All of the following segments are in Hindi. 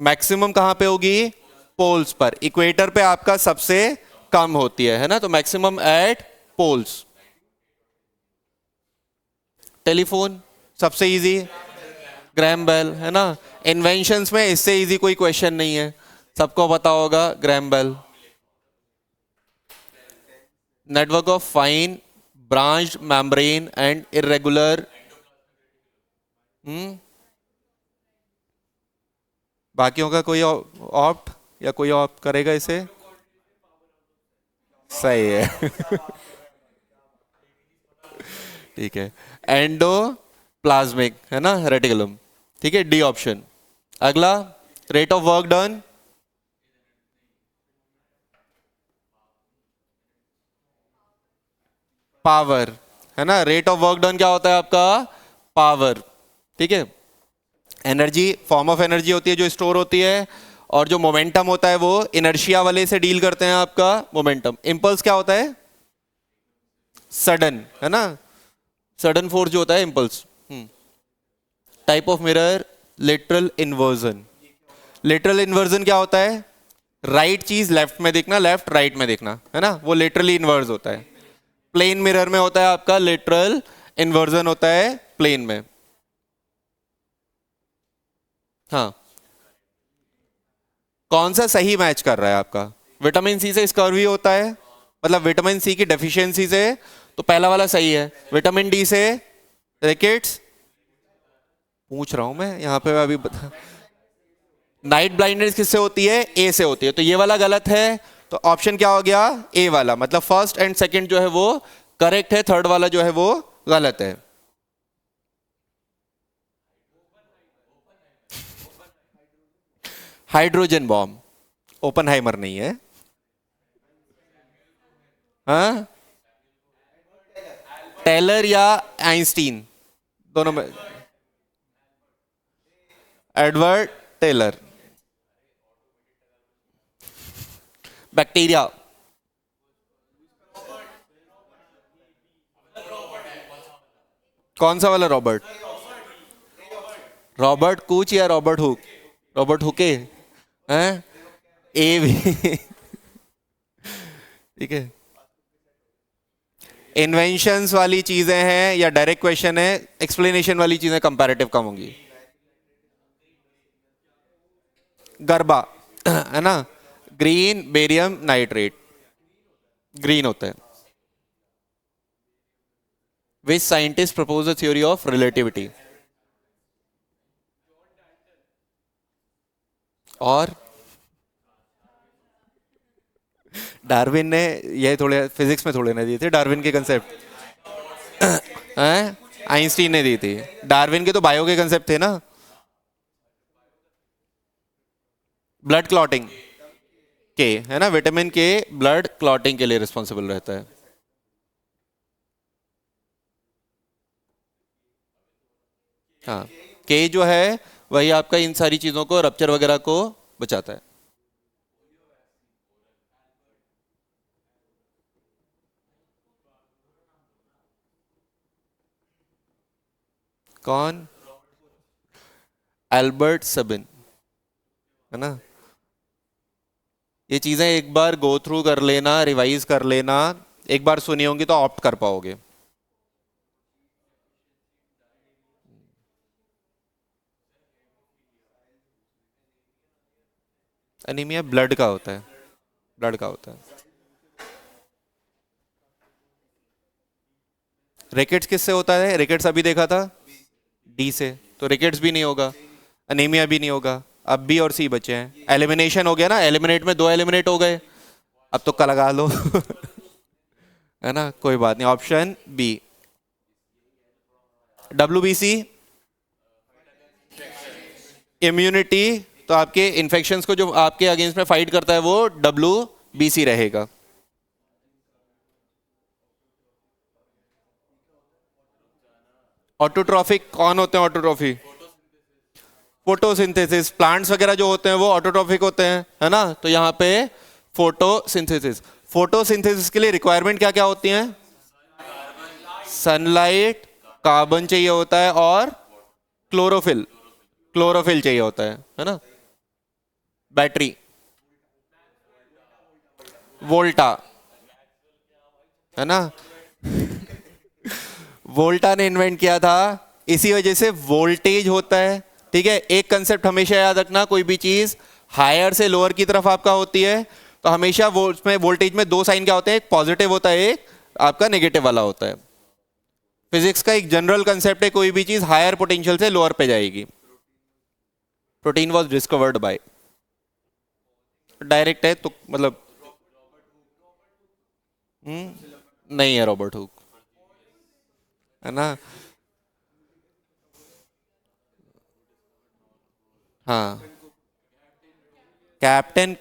मैक्सिमम कहां पे होगी? पोल्स पर। इक्वेटर पे आपका सबसे कम होती है ना, तो मैक्सिमम एट पोल्स। टेलीफोन सबसे इजी, ग्रैम बेल है ना। इन्वेंशंस में इससे इजी कोई क्वेश्चन नहीं है, सबको पता होगा Graham Bell. Network of fine branched membrane and irregular. बाकियों का कोई ऑप्ट या कोई ऑप्ट करेगा इसे? सही है। ठीक है, एंडोप्लाज्मिक है ना, रेटिकुलम। ठीक है, डी ऑप्शन। अगला, rate of work done. Power है ना, रेट ऑफ वर्क डन क्या होता है आपका? पावर। ठीक है, एनर्जी फॉर्म ऑफ एनर्जी होती है जो स्टोर होती है, और जो मोमेंटम होता है वो इनर्शिया वाले से डील करते हैं आपका मोमेंटम। इंपल्स क्या होता है? सडन है ना, सडन फोर्स जो होता है impulse. Type of mirror lateral inversion. Lateral inversion क्या होता है? राइट चीज लेफ्ट में देखना, लेफ्ट राइट में देखना है ना, वो लेटरली इन्वर्स होता है। प्लेन मिरर में होता है आपका लेटरल इन्वर्जन होता है प्लेन में। हाँ, कौन सा सही मैच कर रहा है आपका? विटामिन सी से स्कर्वी होता है, मतलब विटामिन सी की डेफिशिएंसी से, तो पहला वाला सही है। विटामिन डी से रिकेट्स, पूछ रहा हूं मैं यहाँ पे अभी बता। नाइट ब्लाइंडनेस किससे होती है? ए से होती है, तो ये वाला गलत है। तो ऑप्शन क्या हो गया? ए वाला, मतलब फर्स्ट एंड सेकंड जो है वो करेक्ट है, थर्ड वाला जो है वो गलत है। हाइड्रोजन बॉम्ब, ओपनहाइमर नहीं है। हाँ, टेलर या आइंस्टीन, दोनों में। Edward Teller. बैक्टीरिया, कौन सा वाला रॉबर्ट? रॉबर्ट कूच या रॉबर्ट हुक? रॉबर्ट हुके हैं, ए भी। ठीक है, इन्वेंशंस वाली चीजें हैं या डायरेक्ट क्वेश्चन है, एक्सप्लेनेशन वाली चीजें कंपैरेटिव कम होंगी। गरबा है ना, ग्रीन बेरियम नाइट्रेट, ग्रीन होता है। Which scientist propose the theory of relativity? और डार्विन ने, ये थोड़े फिजिक्स में थोड़े ना दिए थे डार्विन के कंसेप्ट। हैं, आइंस्टीन ने दी थी। डार्विन के तो बायो के कंसेप्ट थे ना। ब्लड क्लॉटिंग के है ना, विटामिन के ब्लड क्लॉटिंग के लिए रिस्पॉन्सिबल रहता है। हाँ, के जो है वही आपका इन सारी चीजों को, रप्चर वगैरह को बचाता है। कौन? एल्बर्ट सबिन है ना। ये चीजें एक बार गो थ्रू कर लेना, रिवाइज कर लेना, एक बार सुनी होंगी तो ऑप्ट कर पाओगे। एनीमिया ब्लड का होता है, ब्लड का होता है। रिकेट्स किससे होता है? रिकेट्स अभी देखा था, डी से, तो रिकेट्स भी नहीं होगा, अनीमिया भी नहीं होगा। अब बी और सी बचे हैं। एलिमिनेशन हो गया ना, एलिमिनेट में दो एलिमिनेट हो गए, अब तुक्का लगा लो। है ना, कोई बात नहीं। ऑप्शन बी, WBC इम्यूनिटी, तो आपके इन्फेक्शंस को जो आपके अगेंस्ट में फाइट करता है वो WBC रहेगा। ऑटोट्रॉफिक कौन होते हैं? ऑटोट्रॉफी फोटोसिंथेसिस, प्लांट्स वगैरह जो होते हैं वो ऑटोट्रॉफिक होते हैं है ना, तो यहाँ पे फोटोसिंथेसिस। फोटोसिंथेसिस के लिए रिक्वायरमेंट क्या क्या होती है? सनलाइट, कार्बन चाहिए होता है, और क्लोरोफिल। क्लोरोफिल चाहिए होता है ना। बैटरी, वोल्टा, है ना। वोल्टा ने इन्वेंट किया था, इसी वजह से वोल्टेज होता है। ठीक है, एक कंसेप्ट हमेशा याद रखना, कोई भी चीज हायर से लोअर की तरफ आपका होती है तो हमेशा वो उसमें वोल्टेज में दो साइन क्या होते हैं, एक पॉजिटिव होता है, एक आपका नेगेटिव वाला होता है। फिजिक्स का एक जनरल कंसेप्ट है, कोई भी चीज हायर पोटेंशियल से लोअर पे जाएगी। Protein was discovered by, direct है तो मतलब नहीं है रॉबर्ट हुक, है ना। हाँ, कैप्टन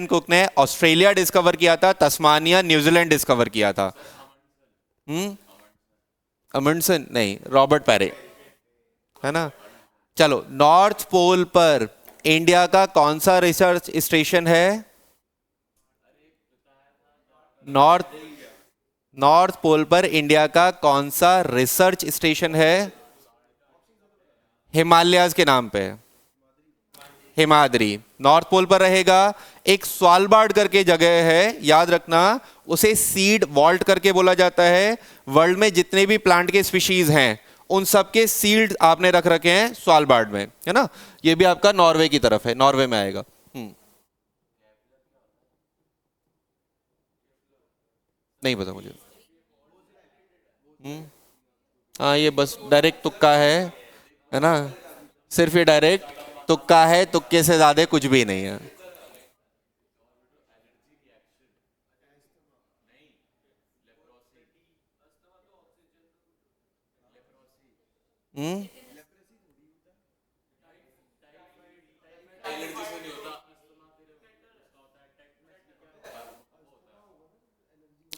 कुक ने ऑस्ट्रेलिया डिस्कवर किया था, तस्मानिया न्यूजीलैंड डिस्कवर किया था। अमंडसन नहीं, रॉबर्ट पैरे, है ना। चलो, नॉर्थ पोल पर इंडिया का कौन सा रिसर्च स्टेशन है? नॉर्थ नॉर्थ पोल पर इंडिया का कौन सा रिसर्च स्टेशन है? हिमालयाज के नाम पे है, हिमाद्री। नॉर्थ पोल पर रहेगा। एक स्वालबार्ड करके जगह है, याद रखना, उसे सीड वॉल्ट करके बोला जाता है। वर्ल्ड में जितने भी प्लांट के स्पीशीज हैं उन सब के सीड आपने रख रखे हैं स्वालबार्ड में, है ना। ये भी आपका नॉर्वे की तरफ है, नॉर्वे में आएगा। नहीं पता मुझे। हाँ, ये बस डायरेक्ट तुक्का है ना। सिर्फ ये डायरेक्ट तुक्का है, तुक्के से ज्यादा कुछ भी नहीं है। हम्म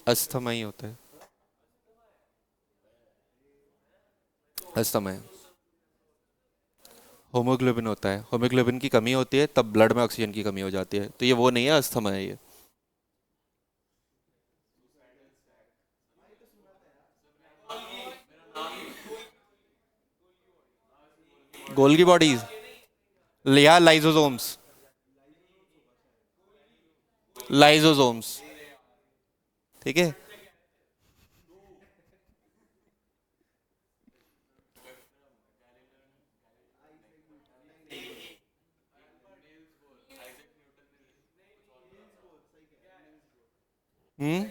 अस्थमा ही होता है, अस्थमा है। होमोग्लोबिन होता है, होमोग्लोबिन की कमी होती है तब ब्लड में ऑक्सीजन की कमी हो जाती है, तो ये वो नहीं है, अस्थमा है ये। गोल्गी बॉडीज या लाइजोसोम्स, लाइजोसोम्स, ठीक है। हम्म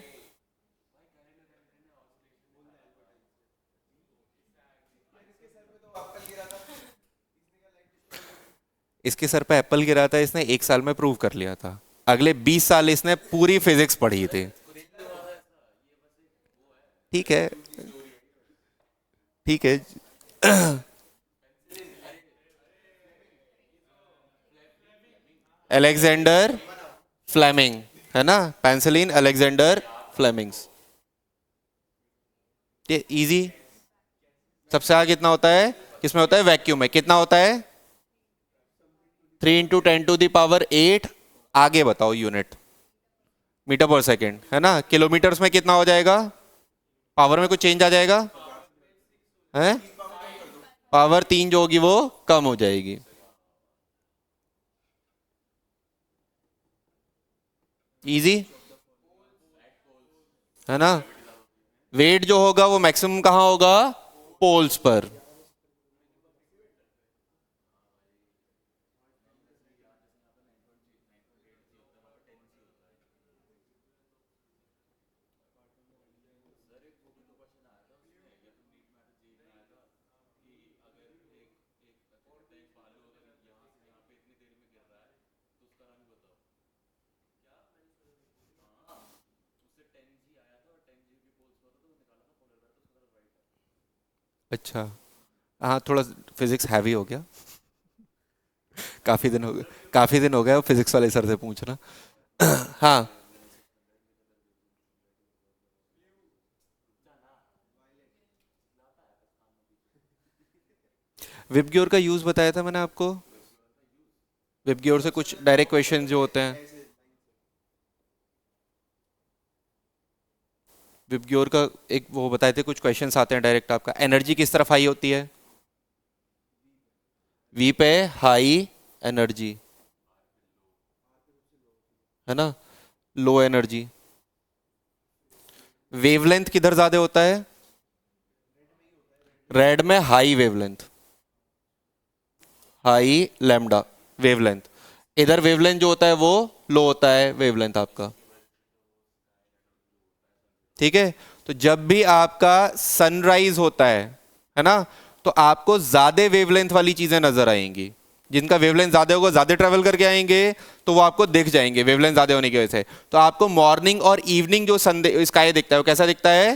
इसके सर पे एप्पल गिरा था, इसने एक साल में प्रूव कर लिया था। अगले 20 साल इसने पूरी फिजिक्स पढ़ी थी। ठीक है, ठीक है। अलेक्जेंडर फ्लेमिंग, है ना, पेंसिलिन अलेक्जेंडर फ्लेमिंग्स। ये इजी। सबसे आगे कितना होता है, किसमें होता है, वैक्यूम में कितना होता है? 3 × 10⁸ आगे बताओ यूनिट, मीटर पर सेकेंड, है ना। किलोमीटर्स में कितना हो जाएगा? पावर में कुछ चेंज आ जाएगा? है, पावर 3 जो होगी वो कम हो जाएगी। इजी, है ना। वेट जो होगा वो मैक्सिमम कहां होगा? पोल्स पर। अच्छा, हाँ, थोड़ा फिजिक्स हैवी हो गया। काफी दिन हो गए, काफी दिन हो गया फिजिक्स वाले सर से पूछना। हाँ, विबग्योर का यूज बताया था मैंने आपको। विबग्योर से कुछ डायरेक्ट क्वेश्चन जो होते हैं, विबग्योर का एक वो बताए थे, कुछ क्वेश्चंस आते हैं डायरेक्ट, आपका एनर्जी किस तरफ आई होती है? वी पे हाई एनर्जी, है ना, लो एनर्जी। वेवलेंथ किधर ज्यादा होता है? रेड में high wavelength, high lambda wavelength. इधर वेवलेंथ जो होता है वो लो होता है वेवलेंथ आपका। ठीक है, तो जब भी आपका सनराइज होता है ना, तो आपको ज्यादा वेवलेंथ वाली चीजें नजर आएंगी। जिनका वेवलेंथ ज्यादा होगा ज्यादा ट्रेवल करके आएंगे, तो वो आपको दिख जाएंगे वेवलेंथ ज्यादा होने की वजह से। तो आपको मॉर्निंग और इवनिंग जो सन स्काई दिखता है वो कैसा दिखता है?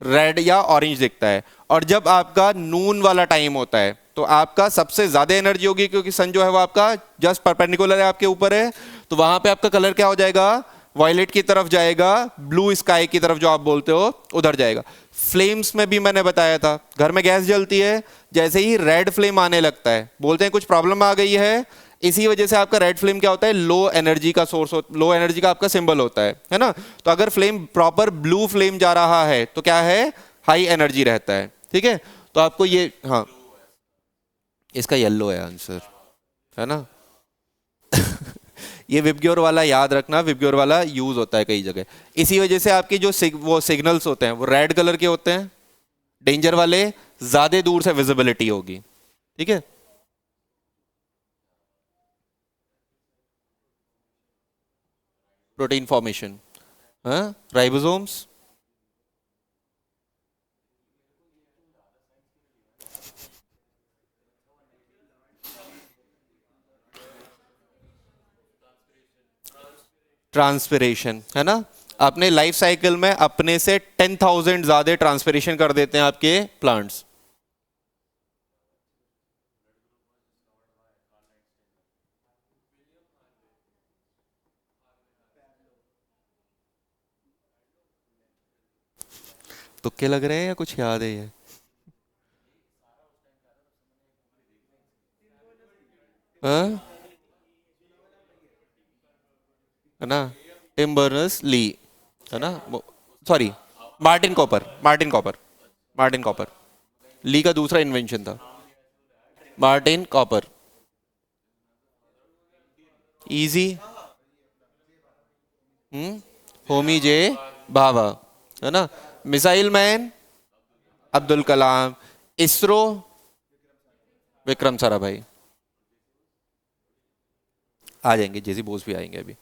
रेड या ऑरेंज दिखता है। और जब आपका नून वाला टाइम होता है तो आपका सबसे ज्यादा एनर्जी होगी, क्योंकि सन जो है वो आपका जस्ट परपेंडिकुलर है, आपके ऊपर है। तो वहां पे आपका कलर क्या हो जाएगा? वॉयलेट की तरफ जाएगा, ब्लू स्काई की तरफ जो आप बोलते हो उधर जाएगा। फ्लेम्स में भी मैंने बताया था, घर में गैस जलती है, जैसे ही रेड फ्लेम आने लगता है बोलते हैं कुछ प्रॉब्लम आ गई है। इसी वजह से आपका रेड फ्लेम क्या होता है? लो एनर्जी का सोर्स, लो एनर्जी का आपका सिंबल होता है ना। तो अगर फ्लेम प्रॉपर ब्लू फ्लेम जा रहा है तो क्या है? हाई एनर्जी रहता है। ठीक है, तो आपको ये, हाँ, इसका येलो है आंसर, है ना। ये विबग्योर वाला याद रखना, विबग्योर वाला यूज होता है कई जगह। इसी वजह से आपकी जो वो सिग्नल्स होते हैं वो रेड कलर के होते हैं, डेंजर वाले, ज्यादा दूर से विजिबिलिटी होगी। ठीक है, प्रोटीन फॉर्मेशन, हाँ, राइबोसोम्स। ट्रांसपिरेशन, है ना। अपने लाइफ साइकिल में अपने से 10,000 ज्यादा ट्रांसपिरेशन कर देते हैं आपके प्लांट्स। तुक्के लग रहे हैं या कुछ याद है ये? हाँ? है ना, टिम बर्नर्स ली, है ना, sorry, Martin Cooper, Martin Cooper, Martin Cooper. Lee का दूसरा इन्वेंशन था, मार्टिन कॉपर। इजी। होमी जे भाभा, है ना। Missile man Abdul Kalam. इसरो विक्रम साराभाई। आ जाएंगे, जेसी बोस भी आएंगे अभी।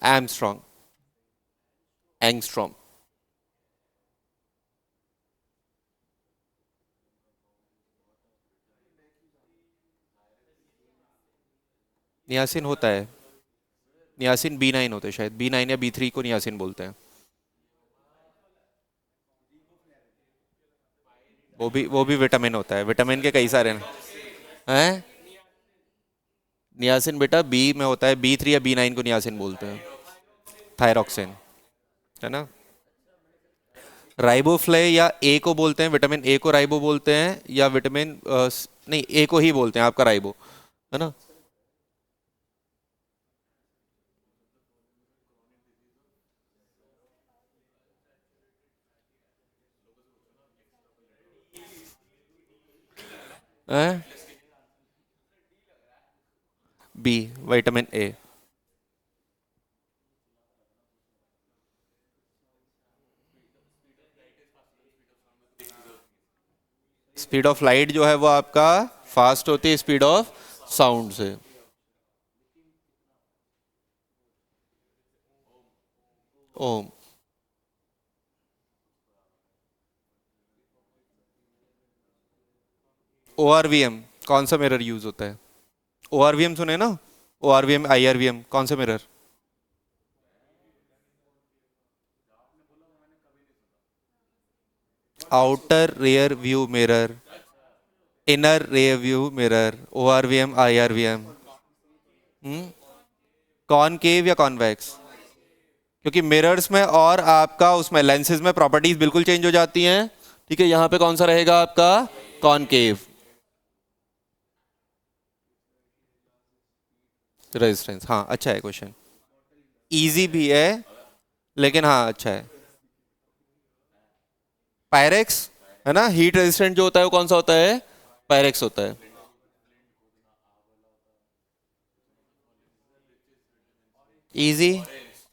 Armstrong, angstrom. नियासिन होता है, नियासिन B9 होते हैं शायद, B9 या B3 को नियासिन बोलते हैं। वो भी विटामिन होता है, विटामिन के कई सारे हैं। नियासिन बेटा बी में होता है, B3 या B9 को नियासिन बोलते हैं। थायरॉक्सिन, है ना। राइबोफ्ले या ए को बोलते हैं, विटामिन ए को राइबो बोलते हैं, या विटामिन नहीं, ए को ही बोलते हैं आपका राइबो, है ना। B, vitamin A. Speed of light जो है वो आपका फास्ट होती है स्पीड ऑफ साउंड से। ओम। ORVM कौन सा मिरर यूज होता है? ORVM सुने ना, ORVM IRVM कौन सा mirror? Outer rear view mirror, inner rear view mirror, ORVM IRVM। Concave या कॉन्वेक्स? क्योंकि मिरर्स में और आपका उसमें लेंसेज में प्रॉपर्टीज बिल्कुल चेंज हो जाती हैं। ठीक है, यहां पे कौन सा रहेगा आपका? कॉनकेव। रेजिस्टेंस, हाँ, अच्छा है क्वेश्चन। इजी भी है, लेकिन हाँ अच्छा है। पायरेक्स, है ना। हीट रेजिस्टेंट जो होता है वो कौन सा होता है? पायरेक्स होता है। Easy,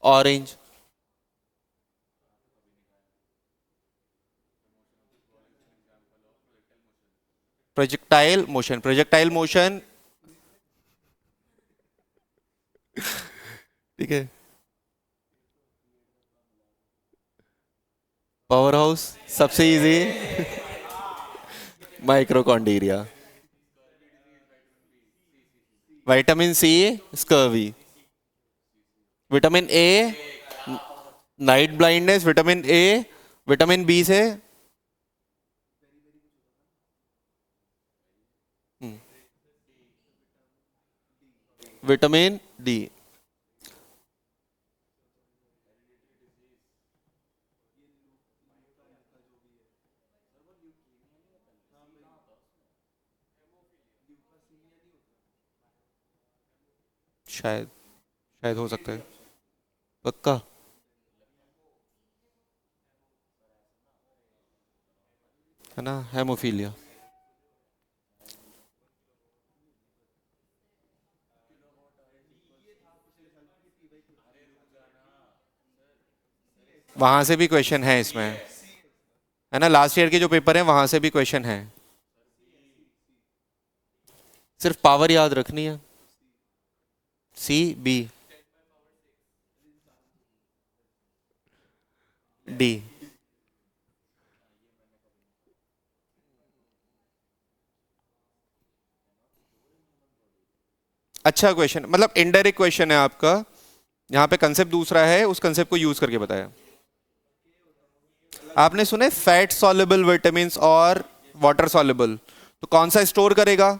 orange. Projectile motion, projectile motion, ठीक है। पावर हाउस, सबसे easy, mitochondria. Vitamin C, scurvy. Vitamin A, night blindness. Vitamin A, vitamin B से विटामिन डी। शायद, शायद हो सकता है। पक्का? है ना, हेमोफीलिया। वहां से भी क्वेश्चन है इसमें, है ना। लास्ट ईयर के जो पेपर है वहां से भी क्वेश्चन है। सिर्फ पावर याद रखनी है। सी, बी, डी। अच्छा क्वेश्चन, मतलब इनडायरेक्ट क्वेश्चन है आपका। यहाँ पे कंसेप्ट दूसरा है, उस कंसेप्ट को यूज करके बताया। आपने सुने फैट सॉल्युबल विटामिन और वाटर सॉल्युबल, तो कौन सा स्टोर करेगा?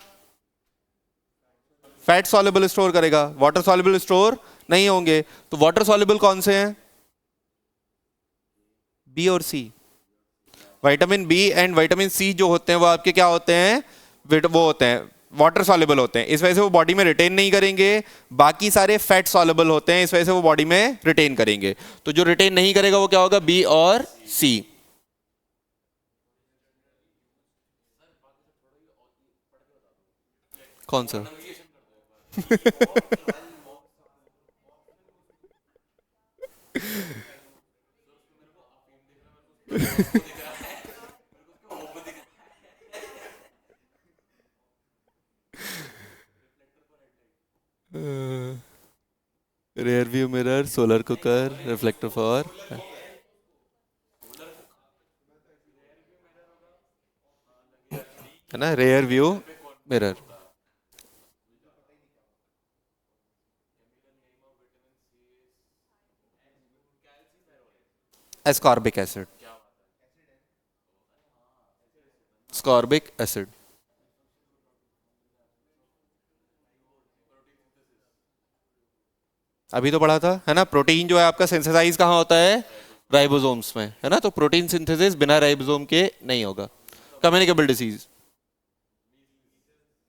फैट सॉल्युबल स्टोर करेगा, वाटर सॉल्युबल स्टोर नहीं होंगे। तो वाटर सॉल्युबल कौन से हैं? बी और C. Vitamin B and vitamin C जो होते हैं वो आपके क्या होते हैं? वो होते हैं वाटर सॉल्युबल होते हैं, इस वजह से वो बॉडी में रिटेन नहीं करेंगे। बाकी सारे फैट सॉल्युबल होते हैं, इस वजह से वो बॉडी में रिटेन करेंगे। तो जो रिटेन नहीं करेगा वो क्या होगा? बी और सी। कौन सा? Rear view mirror, solar cooker, reflector for, है ना, rear view mirror. Ascorbic acid, ascorbic acid. अभी तो पढ़ा था, है ना। प्रोटीन जो है आपका सिंथेसाइज कहाँ होता है? राइबोसोम्स में, है ना। तो प्रोटीन सिंथेसिस बिना राइबोसोम के नहीं होगा। कम्युनिकेबल डिसीज,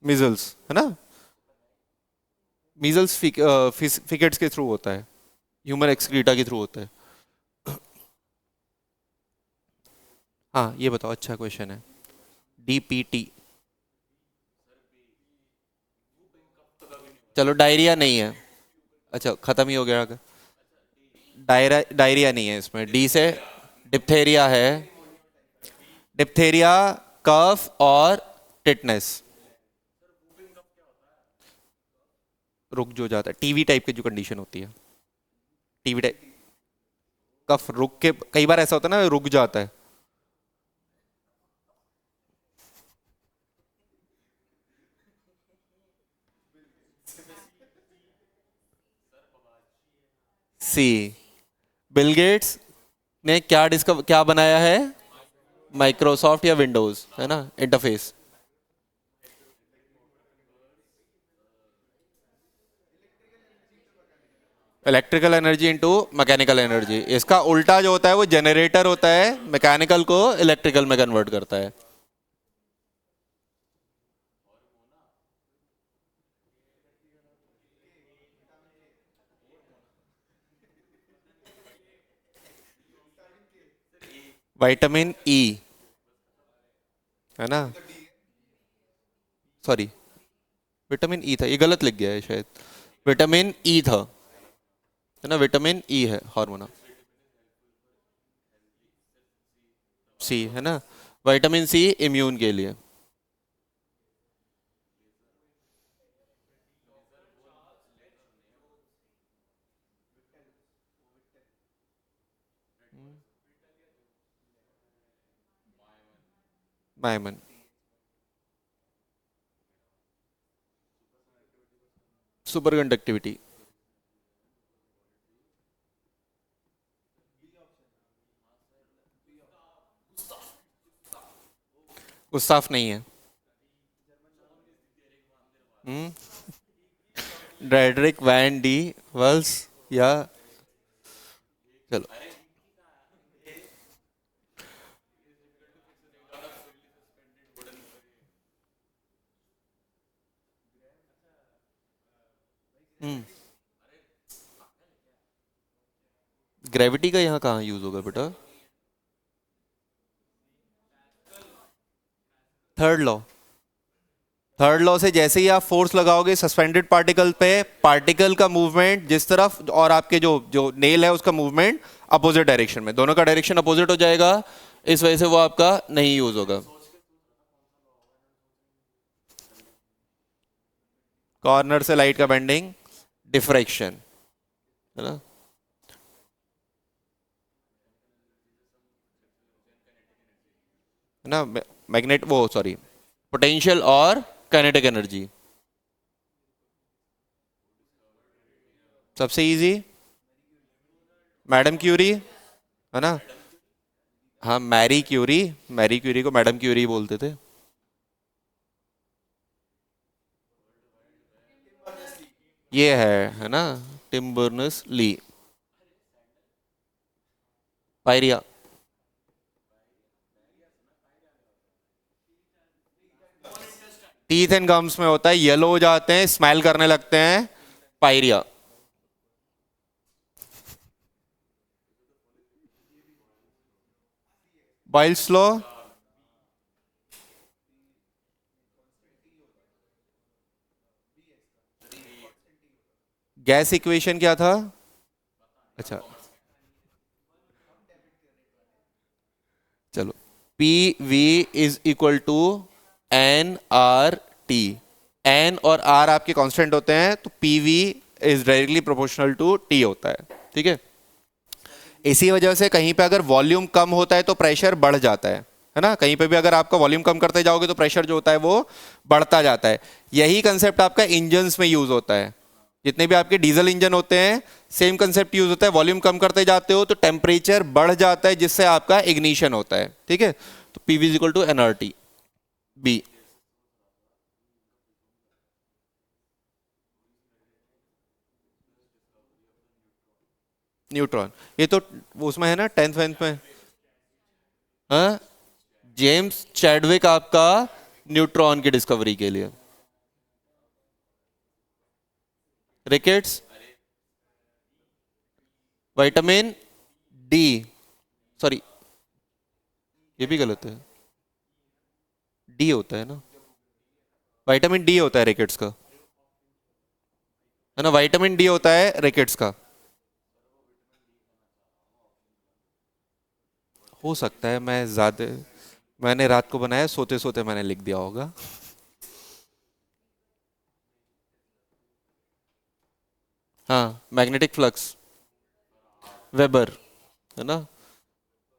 मीजल्स, है ना। मीजल्स फिकेट्स के थ्रू होता है, ह्यूमन एक्सक्रीटा के थ्रू होता है। हाँ ये बताओ, अच्छा क्वेश्चन है। डीपीटी, चलो डायरिया नहीं है। अच्छा खत्म ही हो गया। डायरिया नहीं है इसमें। डी से डिप्थेरिया है, डिप्थेरिया, कफ और टिटनेस। रुक जो जाता है, टीवी टाइप की जो कंडीशन होती है, टीवी टाइप। कफ रुक के कई बार ऐसा होता है ना, रुक जाता है। सी, बिल गेट्स ने क्या डिस्कवर, क्या बनाया है? माइक्रोसॉफ्ट या विंडोज, है ना, interface. Electrical energy into mechanical energy. इसका उल्टा जो होता है वो जनरेटर होता है, मैकेनिकल को इलेक्ट्रिकल में कन्वर्ट करता है। विटामिन ई, है ना, सॉरी विटामिन ई था, ये गलत लिख गया है शायद, विटामिन ई था, है ना, विटामिन ई है हार्मोन, सी है ना, विटामिन सी इम्यून के लिए। मायमन, सुपर कंडक्टिविटी, गुस्ताफ नहीं है। ड्रेडरिक वैन डी वेल्स, या चलो, ग्रेविटी का यहाँ कहाँ यूज होगा बेटा? थर्ड लॉ, थर्ड लॉ से जैसे ही आप फोर्स लगाओगे सस्पेंडेड पार्टिकल पे, पार्टिकल का मूवमेंट जिस तरफ और आपके जो जो नेल है उसका मूवमेंट अपोजिट डायरेक्शन में, दोनों का डायरेक्शन अपोजिट हो जाएगा, इस वजह से वो आपका नहीं यूज होगा। कॉर्नर से लाइट का बेंडिंग, डिफ्रैक्शन, है ना, है ना, मैग्नेट वो सॉरी पोटेंशियल और काइनेटिक एनर्जी। सबसे इजी मैडम क्यूरी, है ना, हाँ मैरी क्यूरी, मैरी क्यूरी को मैडम क्यूरी बोलते थे। ये है ना, Tim Berners Lee, pyorrhea, teeth and gums में होता है, येलो हो जाते हैं, स्मेल करने लगते हैं, pyorrhea. Boyle's law, gas equation क्या था? अच्छा चलो, P V is equal to n R T, n और आर आपके कांस्टेंट होते हैं, तो P V is directly proportional to T होता है, ठीक है। इसी वजह से कहीं पे अगर वॉल्यूम कम होता है तो प्रेशर बढ़ जाता है ना, कहीं पे भी अगर आपका वॉल्यूम कम करते जाओगे तो प्रेशर जो होता है वो बढ़ता जाता है। यही कंसेप्ट आपका इंजन्स में यूज होता है, जितने भी आपके डीजल इंजन होते हैं सेम कंसेप्ट यूज होता है, वॉल्यूम कम करते जाते हो तो टेम्परेचर बढ़ जाता है जिससे आपका इग्निशन होता है, ठीक है। तो PV is equal to nRT B. Neutron, ये तो वो उसमें है ना 10th 10th में, हाँ, जेम्स चैडविक आपका न्यूट्रॉन की डिस्कवरी के लिए, रिकेट्स, विटामिन डी, सॉरी ये भी गलत है, डी होता है ना, विटामिन डी होता है रिकेट्स का, है ना, विटामिन डी होता है रिकेट्स का। हो सकता है, मैं ज्यादा, मैंने रात को बनाया, सोते सोते मैंने लिख दिया होगा। हाँ, मैग्नेटिक फ्लक्स वेबर, है ना,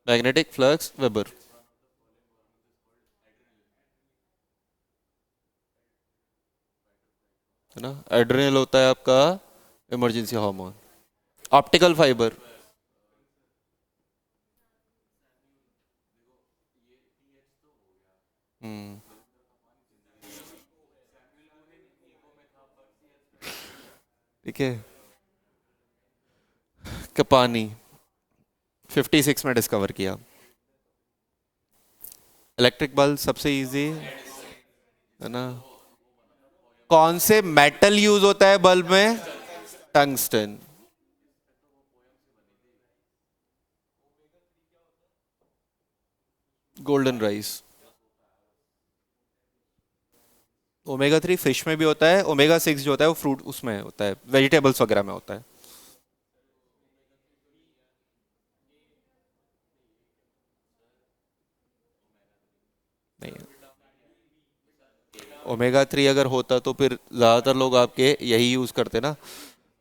मैग्नेटिक फ्लक्स वेबर, है ना, एड्रेनल होता है आपका इमरजेंसी हार्मोन, ऑप्टिकल फाइबर, हम्म, ठीक है, कपानी 56 में डिस्कवर किया। इलेक्ट्रिक बल्ब सबसे इजी, है ना, कौन से मेटल यूज होता है बल्ब में? Tungsten, golden rice, omega 3 fish में भी होता है, ओमेगा 6 जो होता है वो फ्रूट उसमें होता है, वेजिटेबल्स वगैरह में होता है। नहीं, ओमेगा 3 अगर होता तो फिर ज्यादातर लोग आपके यही यूज करते ना,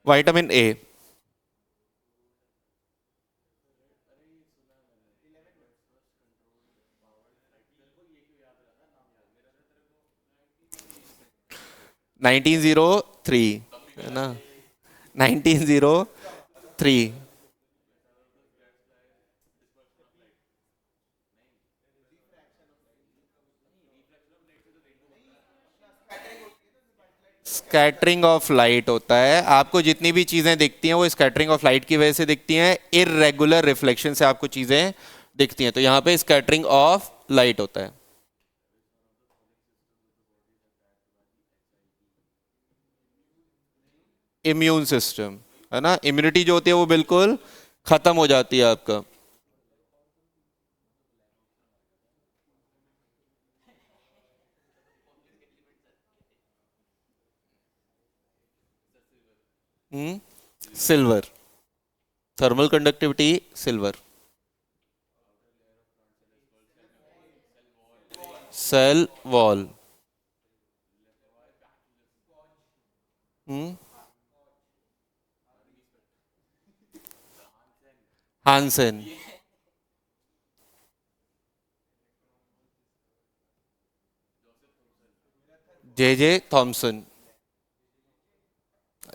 विटामिन ए। 1903 है ना, 1903। स्कैटरिंग ऑफ लाइट होता है, आपको जितनी भी चीजें दिखती हैं वो स्कैटरिंग ऑफ लाइट की वजह से दिखती हैं, इररेगुलर रिफ्लेक्शन से आपको चीजें दिखती हैं, तो यहाँ पे स्कैटरिंग ऑफ लाइट होता है। इम्यून सिस्टम है ना, इम्यूनिटी जो होती है वो बिल्कुल खत्म हो जाती है आपका। Silver, thermal conductivity silver. Cell wall. Hansen. J J Thomson.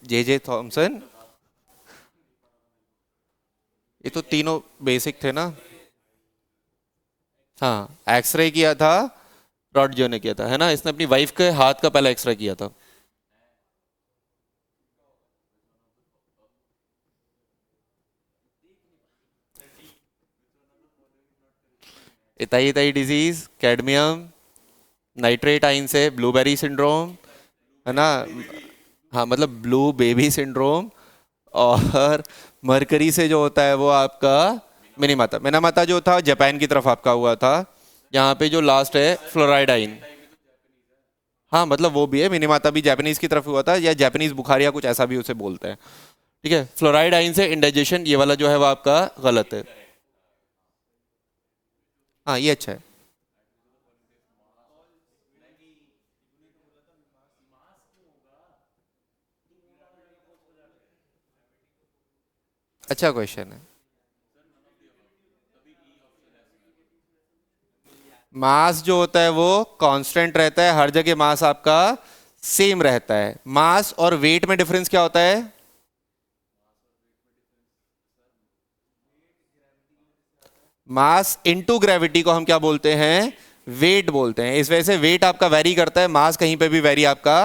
J J Thomson. ये तो तीनों बेसिक थे ना। हाँ, एक्सरे किया था रॉटजो ने किया था, है ना, इसने अपनी वाइफ के हाथ का पहला एक्सरे किया था। इताई इताई डिजीज, कैडमियम, नाइट्रेट आइन से ब्लूबेरी सिंड्रोम, है ना, हाँ मतलब ब्लू बेबी सिंड्रोम। और मरकरी से जो होता है वो आपका मिनीमाता, मिनामाता जो था जापान की तरफ आपका हुआ था। यहाँ पे जो लास्ट है फ्लोराइडाइन। हाँ मतलब वो भी है, मिनीमाता भी जापानीज की तरफ हुआ था, या जापानीज बुखार या कुछ ऐसा भी उसे बोलते हैं। ठीक है, फ्लोराइडाइन से इंडाइजेशन, ये वाला जो है वो आपका गलत है। हाँ ये अच्छा है। अच्छा क्वेश्चन है। मास जो होता है वो कांस्टेंट रहता है, हर जगह मास आपका सेम रहता है। मास और वेट में डिफरेंस क्या होता है? मास इनटू ग्रेविटी को हम क्या बोलते हैं? वेट बोलते हैं। इस वजह से वेट आपका वेरी करता है, मास कहीं पे भी वेरी आपका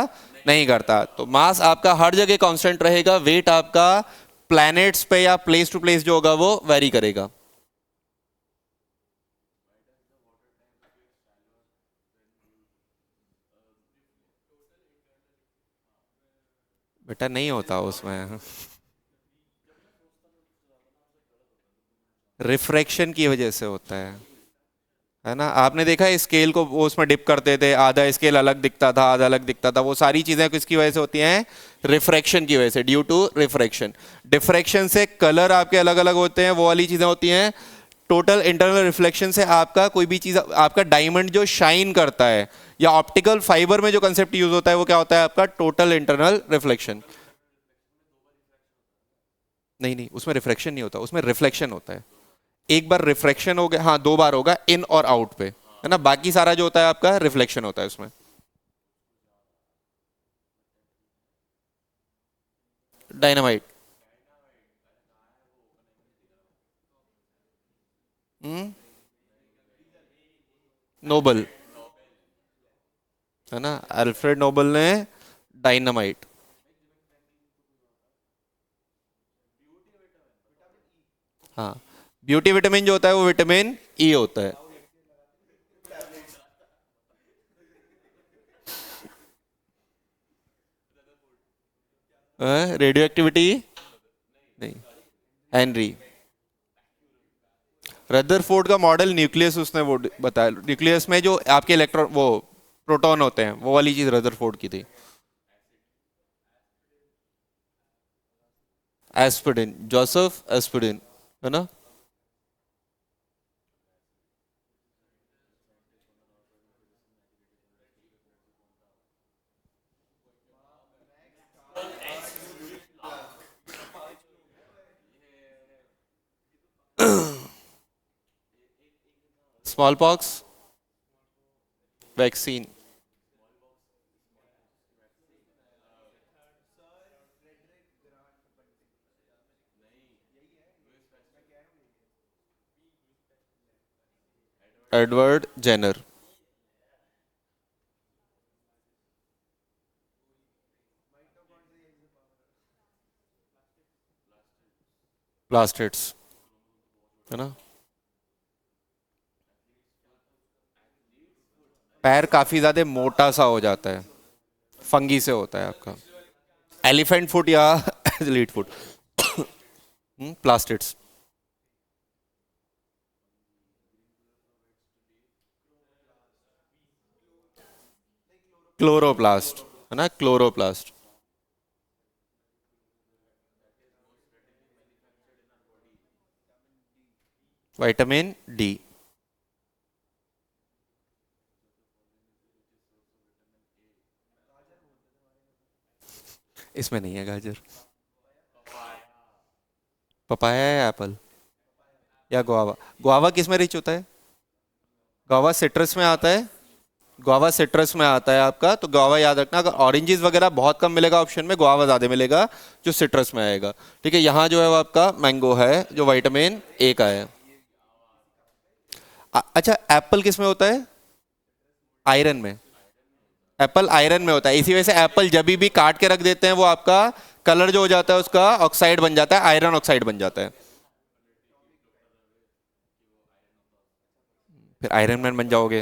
नहीं करता। तो मास आपका हर जगह कांस्टेंट रहेगा, वेट आपका प्लैनेट्स पे या प्लेस टू प्लेस जो होगा वो वेरी करेगा। बेटा नहीं होता उसमें, रिफ्रैक्शन की वजह से होता है ना। आपने देखा है स्केल को वो उसमें डिप करते थे, आधा स्केल अलग दिखता था, आधा अलग दिखता था, वो सारी चीजें किसकी वजह से होती हैं? रिफ्रैक्शन की वजह से, ड्यू टू रिफ्रैक्शन। डिफ्रैक्शन से कलर आपके अलग अलग होते हैं, वो वाली चीजें होती हैं। टोटल इंटरनल रिफ्लेक्शन से आपका कोई भी चीज, आपका डायमंड जो शाइन करता है, या ऑप्टिकल फाइबर में जो कंसेप्ट यूज होता है वो क्या होता है आपका? Total internal reflection. नहीं नहीं, उसमें रिफ्रैक्शन नहीं होता, उसमें रिफ्लेक्शन होता है। एक बार रिफ्रैक्शन हो गया, हाँ दो बार होगा, इन और आउट पे, है ना, बाकी सारा जो होता है आपका रिफ्लेक्शन होता है उसमें। डायनामाइट। हम्म, नोबल, है ना, अल्फ्रेड नोबल ने डायनामाइट। हाँ, ब्यूटी विटामिन जो होता है वो विटामिन ई होता है। रेडियो एक्टिविटी नहीं, हेनरी रदरफोर्ड का मॉडल न्यूक्लियस, उसने वो बताया न्यूक्लियस में जो आपके इलेक्ट्रॉन वो प्रोटॉन होते हैं, वो वाली चीज रदरफोर्ड की थी। एस्पिरिन, जोसेफ एस्पिरिन, है ना। Smallpox vaccine, Edward Jenner, plastids, है ना। पैर काफी ज्यादा मोटा सा हो जाता है, फंगी से होता है आपका। एलिफेंट फुट या एथलीट फुट, प्लास्टिड्स। क्लोरोप्लास्ट, है ना, क्लोरोप्लास्ट। विटामिन डी, इसमें नहीं है गाजर। पपाया या एप्पल या गुआवा। गुआवा किस में रिच होता है? गुआवा सिट्रस में आता है, गुआवा सिट्रस में आता है आपका, तो गुआवा याद रखना। अगर ऑरेंजेस वगैरह बहुत कम मिलेगा ऑप्शन में, गुआवा ज्यादा मिलेगा जो सिट्रस में आएगा। ठीक है, यहाँ जो है वो आपका मैंगो है जो विटामिन ए का है। अच्छा, एप्पल किस में होता है? आयरन में। एप्पल आयरन में होता है, इसी वजह से एप्पल जब भी काट के रख देते हैं वो आपका कलर जो हो जाता है उसका ऑक्साइड बन जाता है, आयरन ऑक्साइड बन जाता है। फिर आयरन मैन बन जाओगे।